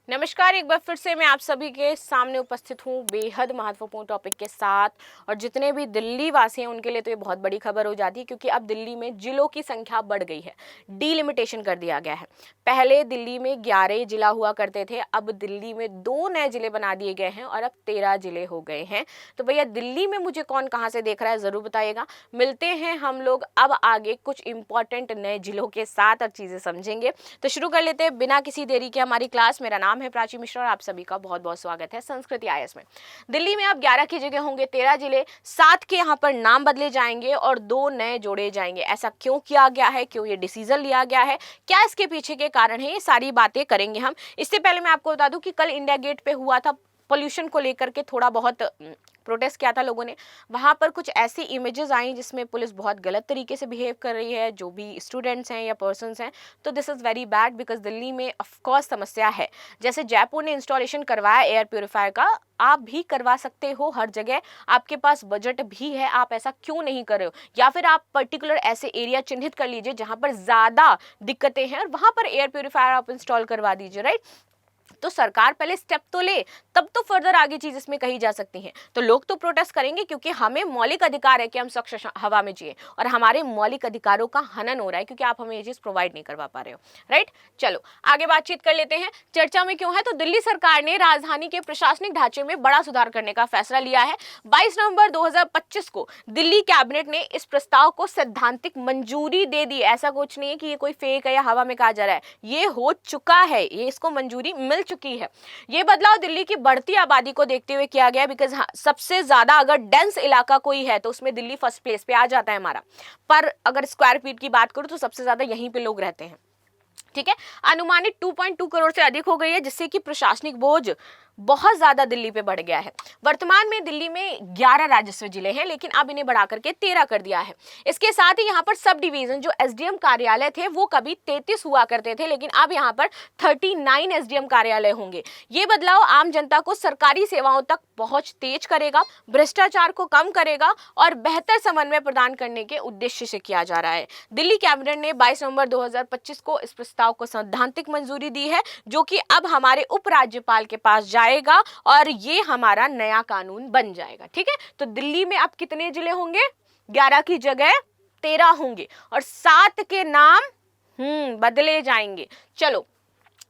नमस्कार, एक बार फिर से मैं आप सभी के सामने उपस्थित हूँ बेहद महत्वपूर्ण टॉपिक के साथ। और जितने भी दिल्ली वासी हैं उनके लिए तो ये बहुत बड़ी खबर हो जाती है, क्योंकि अब दिल्ली में जिलों की संख्या बढ़ गई है, डीलिमिटेशन कर दिया गया है। पहले दिल्ली में 11 जिला हुआ करते थे, अब दिल्ली में 2 नए जिले बना दिए गए हैं और अब 13 जिले हो गए हैं। तो भैया दिल्ली में मुझे कौन कहाँ से देख रहा है ज़रूर बताइएगा। मिलते हैं हम लोग अब आगे कुछ इंपॉर्टेंट नए जिलों के साथ और चीज़ें समझेंगे। तो शुरू कर लेते हैं बिना किसी देरी के हमारी क्लास। मेरा नाम है प्राची मिश्रा और आप सभी का बहुत बहुत स्वागत है संस्कृति आईएएस में। दिल्ली में अब 11 की जगह होंगे 13 जिले, 7 के यहाँ पर नाम बदले जाएंगे और 2 नए जोड़े जाएंगे। ऐसा क्यों किया गया है, क्यों ये डिसीजन लिया गया है, क्या इसके पीछे के कारण है, ये सारी बातें करेंगे हम। इससे पहले मैं आपको बता दूं कि कल इंडिया गेट पे हुआ था, पोल्यूशन को लेकर के थोड़ा बहुत प्रोटेस्ट किया था लोगों ने। वहाँ पर कुछ ऐसी इमेजेस आई जिसमें पुलिस बहुत गलत तरीके से बिहेव कर रही है, जो भी स्टूडेंट्स हैं या पर्सन्स हैं। तो this is very bad, because Delhi में ऑफकोर्स समस्या है। जैसे जयपुर ने इंस्टॉलेशन करवाया एयर प्योरीफायर का, आप भी करवा सकते हो हर जगह, आपके पास बजट भी है, आप ऐसा क्यों नहीं कर रहे हो? या फिर आप पर्टिकुलर ऐसे एरिया चिन्हित कर लीजिए जहाँ पर ज़्यादा दिक्कतें हैं और वहाँ पर एयर प्योरीफायर आप इंस्टॉल करवा दीजिए, राइट। तो सरकार पहले स्टेप तो ले, तब तो फर्दर आगे चीज इसमें कही जा सकती है। तो लोग तो प्रोटेस्ट करेंगे, क्योंकि हमें मौलिक अधिकार है कि हम स्वच्छ हवा में जिए, और हमारे मौलिक अधिकारों का हनन हो रहा है क्योंकि आप हमें ये चीज प्रोवाइड नहीं करवा पा रहे हो, राइट। चलो आगे बातचीत कर लेते हैं। चर्चा में क्यों है, तो दिल्ली सरकार ने राजधानी के प्रशासनिक ढांचे में बड़ा सुधार करने का फैसला लिया है। 22 नवंबर 2025 को दिल्ली कैबिनेट ने इस प्रस्ताव को सैद्धांतिक मंजूरी दे दी। ऐसा कुछ नहीं है कि ये कोई फेक है या हवा में कहा जा रहा है, ये हो चुका है, ये इसको मंजूरी मिल चुकी है। ये बदलाव दिल्ली की बढ़ती आबादी को देखते हुए किया गया, बिकॉज सबसे ज्यादा अगर डेंस इलाका कोई है तो उसमें दिल्ली फर्स्ट प्लेस पे आ जाता है हमारा। पर अगर स्क्वायर फीट की बात करूं तो सबसे ज्यादा यहीं पे लोग रहते हैं, ठीक है। अनुमानित 2.2 करोड़ से अधिक हो गई है, जिससे कि प्रशासनिक बोझ बहुत ज्यादा दिल्ली पे बढ़ गया है। वर्तमान में दिल्ली में 11 राजस्व जिले हैं, लेकिन अब इन्हें बढ़ाकर के 13 कर दिया है। इसके साथ ही यहाँ पर सब डिवीजन जो एसडीएम कार्यालय थे वो कभी 33 हुआ करते थे, लेकिन अब यहाँ पर 39 एसडीएम कार्यालय होंगे। ये बदलाव आम जनता को सरकारी सेवाओं तक पहुंच तेज करेगा, भ्रष्टाचार को कम करेगा और बेहतर समन्वय प्रदान करने के उद्देश्य से किया जा रहा है। दिल्ली कैबिनेट ने 22 नवंबर 2025 को इस प्रस्ताव को सैद्धांतिक मंजूरी दी है, जो कि अब हमारे उपराज्यपाल के पास जाएगा और ये हमारा नया कानून बन जाएगा, ठीक है। तो दिल्ली में अब कितने जिले होंगे? 11 की जगह 13 होंगे और 7 के नाम बदले जाएंगे। चलो,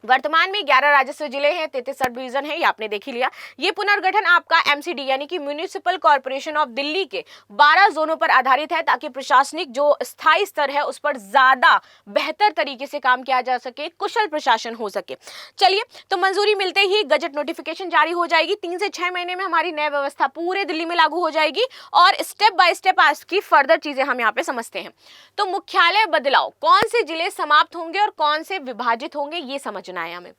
वर्तमान में 11 राजस्व जिले हैं, 33 सब डिवीजन है, ये आपने देख ही लिया। ये पुनर्गठन आपका एमसीडी यानी कि म्युनिसिपल कॉर्पोरेशन ऑफ दिल्ली के 12 जोनों पर आधारित है, ताकि प्रशासनिक जो स्थायी स्तर है उस पर ज्यादा बेहतर तरीके से काम किया जा सके, कुशल प्रशासन हो सके। चलिए, तो मंजूरी मिलते ही गजट नोटिफिकेशन जारी हो जाएगी। 3 से 6 महीने में हमारी नई व्यवस्था पूरे दिल्ली में लागू हो जाएगी और स्टेप बाय स्टेप आज की फर्दर चीजें हम यहाँ पे समझते हैं। तो मुख्यालय बदलाव, कौन से जिले समाप्त होंगे और कौन से विभाजित होंगे, ये समझना है हमें।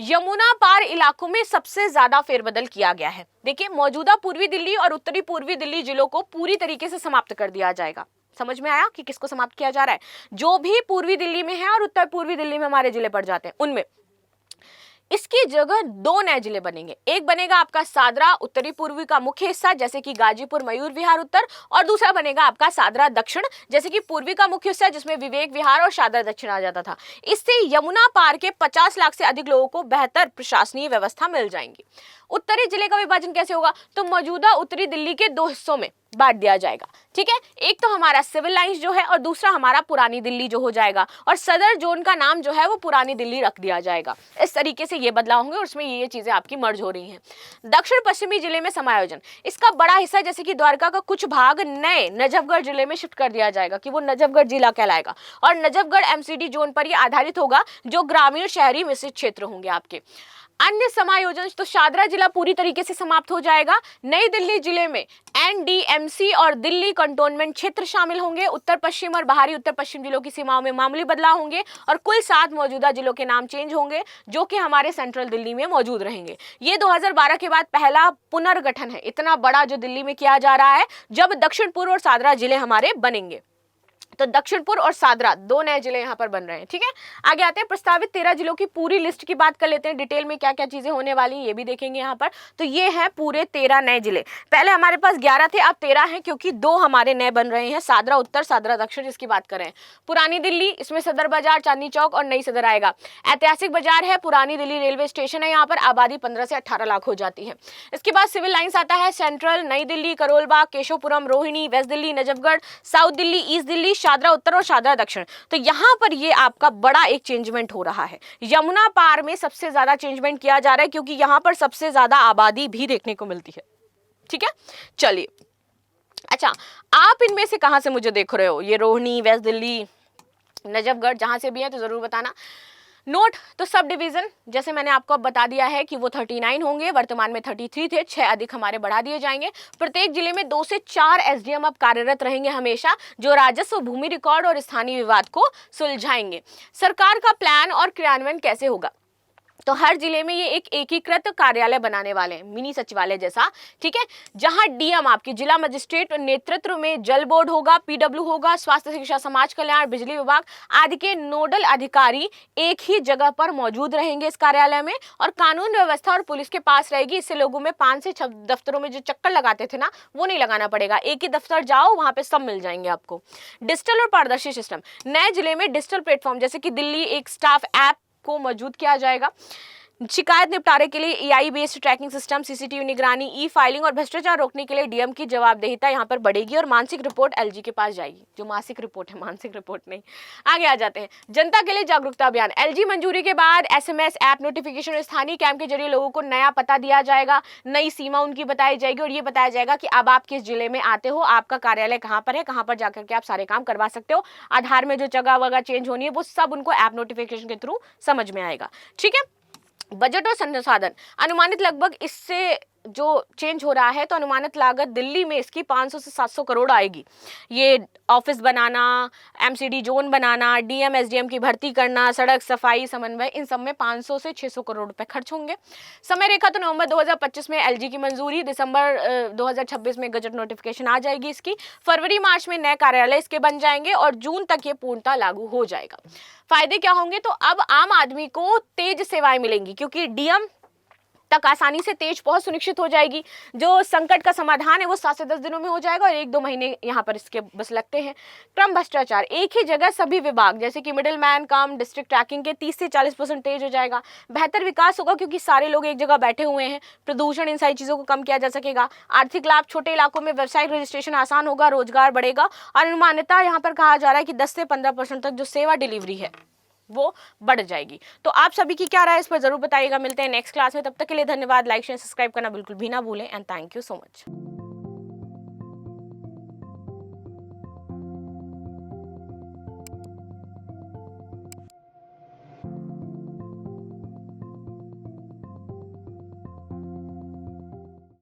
यमुना पार इलाकों में सबसे ज्यादा फेरबदल किया गया है। देखिए, मौजूदा पूर्वी दिल्ली और उत्तरी पूर्वी दिल्ली जिलों को पूरी तरीके से समाप्त कर दिया जाएगा। समझ में आया कि किसको समाप्त किया जा रहा है? जो भी पूर्वी दिल्ली में है और उत्तर पूर्वी दिल्ली में हमारे जिले पड़ जाते हैं उनमें। इसकी जगह 2 नए जिले बनेंगे। एक बनेगा आपका सादरा उत्तरी पूर्वी का मुख्य हिस्सा, जैसे कि गाजीपुर मयूर विहार उत्तर, और दूसरा बनेगा आपका सादरा दक्षिण, जैसे कि पूर्वी का मुख्य हिस्सा जिसमें विवेक विहार और शादरा दक्षिण आ जाता था। इससे यमुना पार के 50 लाख से अधिक लोगों को बेहतर प्रशासनीय व्यवस्था मिल जाएंगी। उत्तरी जिले का विभाजन कैसे होगा, तो मौजूदा उत्तरी दिल्ली के 2 हिस्सों में बांट दिया जाएगा, ठीक है। एक तो हमारा सिविल लाइंस जो है और दूसरा हमारा पुरानी दिल्ली जो हो जाएगा, और सदर जोन का नाम जो है वो पुरानी दिल्ली रख दिया जाएगा। इस तरीके से ये बदलाव होंगे और उसमें ये चीजें आपकी मर्ज हो रही हैं। दक्षिण पश्चिमी जिले में समायोजन, इसका बड़ा हिस्सा जैसे कि द्वारका का कुछ भाग नए नजफगढ़ जिले में शिफ्ट कर दिया जाएगा कि वो नजफगढ़ जिला कहलाएगा, और नजफगढ़ एमसीडी जोन पर ये आधारित होगा, जो ग्रामीण शहरी मिश्रित क्षेत्र होंगे आपके। अन्य समायोजन, तो शादरा जिला पूरी तरीके से समाप्त हो जाएगा। नई दिल्ली जिले में एनडीएमसी और दिल्ली कंटोनमेंट क्षेत्र शामिल होंगे। उत्तर पश्चिम और बाहरी उत्तर पश्चिम जिलों की सीमाओं में मामूली बदलाव होंगे और कुल 7 मौजूदा जिलों के नाम चेंज होंगे, जो कि हमारे सेंट्रल दिल्ली में मौजूद रहेंगे। ये 2012 के बाद पहला पुनर्गठन है इतना बड़ा जो दिल्ली में किया जा रहा है, जब दक्षिण पूर्व और सादरा जिले हमारे बनेंगे। तो दक्षिणपुर और सादरा 2 नए जिले यहाँ पर बन रहे हैं। ठीक है, आगे आते हैं प्रस्तावित 13 जिलों की पूरी लिस्ट की बात कर लेते हैं, डिटेल में क्या क्या चीजें होने वाली हैं ये भी देखेंगे यहाँ पर। तो ये है पूरे 13 नए जिले, पहले हमारे पास 11 थे, अब 13 हैं क्योंकि 2 हमारे नए बन रहे हैं, सादरा उत्तर, सादरा दक्षिण, जिसकी बात करें। पुरानी दिल्ली, इसमें सदर बाजार, चांदनी चौक और नई सदर आएगा। ऐतिहासिक बाजार है, पुरानी दिल्ली रेलवे स्टेशन है, यहाँ पर आबादी 15 से 18 लाख हो जाती है। इसके बाद सिविल लाइंस आता है, central, Nai Delhi, Karol Bagh, Keshavpuram, Rohini, west Delhi, Najafgarh, south Delhi, east Delhi, Shahdara Uttar और शादरा दक्षिण। तो यहां पर ये आपका बड़ा एक चेंजमेंट हो रहा है। यमुना पार में सबसे ज्यादा चेंजमेंट किया जा रहा है क्योंकि यहां पर सबसे ज्यादा आबादी भी देखने को मिलती है। ठीक है, चलिए, अच्छा आप इनमें से कहां से मुझे देख रहे हो, ये रोहिणी, वेस्ट दिल्ली, नजफगढ़, जहां से भी है तो जरूर बताना। नोट, तो सब डिवीजन जैसे मैंने आपको अब बता दिया है कि वो 39 होंगे, वर्तमान में 33 थे, 6 अधिक हमारे बढ़ा दिए जाएंगे। प्रत्येक जिले में 2 से 4 एसडीएम अब कार्यरत रहेंगे हमेशा, जो राजस्व, भूमि रिकॉर्ड और स्थानीय विवाद को सुलझाएंगे। सरकार का प्लान और क्रियान्वयन कैसे होगा, तो हर जिले में ये एक एकीकृत कार्यालय बनाने वाले हैं, मिनी सचिवालय जैसा। ठीक है, जहां डीएम आपकी जिला मजिस्ट्रेट नेतृत्व में जल बोर्ड होगा, पीडब्ल्यू होगा, स्वास्थ्य, शिक्षा, समाज कल्याण, बिजली विभाग आदि के नोडल अधिकारी एक ही जगह पर मौजूद रहेंगे इस कार्यालय में, और कानून व्यवस्था और पुलिस के पास रहेगी। इससे लोगों में 5 से 6 दफ्तरों में जो चक्कर लगाते थे ना, वो नहीं लगाना पड़ेगा, एक ही दफ्तर जाओ, वहां पे सब मिल जाएंगे आपको। डिजिटल और पारदर्शी सिस्टम, नए जिले में डिजिटल प्लेटफॉर्म जैसे कि दिल्ली एक स्टाफ ऐप को मौजूद किया जाएगा। शिकायत निपटारे के लिए AI based tracking system, CCTV निगरानी, ई फाइलिंग और भ्रष्टाचार रोकने के लिए डीएम की जवाबदेहिता यहाँ पर बढ़ेगी, और मानसिक रिपोर्ट एलजी के पास जाएगी, जो मासिक रिपोर्ट है, मानसिक रिपोर्ट नहीं। आगे आ जाते हैं, जनता के लिए जागरूकता अभियान, एलजी मंजूरी के बाद एसएमएस, ऐप नोटिफिकेशन और स्थानीय कैंप के जरिए लोगों को नया पता दिया जाएगा, नई सीमा उनकी बताई जाएगी, और ये बताया जाएगा कि अब आप किस जिले में आते हो, आपका कार्यालय कहाँ पर है, कहाँ पर जाकर के आप सारे काम करवा सकते हो। आधार में जो जगह वगैरह चेंज होनी है वो सब उनको ऐप नोटिफिकेशन के थ्रू समझ में आएगा। ठीक है, बजट और संसाधन, अनुमानित लगभग इससे जो चेंज हो रहा है तो अनुमानित लागत दिल्ली में इसकी 500 से 700 करोड़ आएगी। ये ऑफिस बनाना, एमसीडी जोन बनाना, डीएम एसडीएम की भर्ती करना, सड़क सफाई, समन्वय, इन सब में 500 से 600 करोड़ रुपए खर्च होंगे। समय रेखा, तो नवंबर 2025 में एलजी की मंजूरी, दिसंबर 2026 में गजट नोटिफिकेशन आ जाएगी इसकी, फरवरी मार्च में नए कार्यालय इसके बन जाएंगे और जून तक ये पूर्णतः लागू हो जाएगा। फायदे क्या होंगे, तो अब आम आदमी को तेज सेवाएं मिलेंगी क्योंकि डीएम तक आसानी से तेज पहुंच सुनिश्चित हो जाएगी। जो संकट का समाधान है वो 7 से 10 दिनों में हो जाएगा और 1-2 महीने यहाँ पर इसके बस लगते हैं। क्रम भ्रष्टाचार, एक ही जगह सभी विभाग जैसे कि middle man come district tracking के 30 से 40% तेज हो जाएगा। बेहतर विकास होगा क्योंकि सारे लोग एक जगह बैठे हुए हैं, प्रदूषण, इन सारी चीज़ों को कम किया जा सकेगा। आर्थिक लाभ, छोटे इलाकों में व्यवसायिक रजिस्ट्रेशन आसान होगा, रोजगार बढ़ेगा। और अनुमानिता यहाँ पर कहा जा रहा है कि 10 से 15% तक जो सेवा डिलीवरी है वो बढ़ जाएगी। तो आप सभी की क्या राय है इस पर जरूर बताइएगा। मिलते हैं नेक्स्ट क्लास में, तब तक के लिए धन्यवाद। लाइक शेयर सब्सक्राइब करना बिल्कुल भी ना भूलें and thank you so much.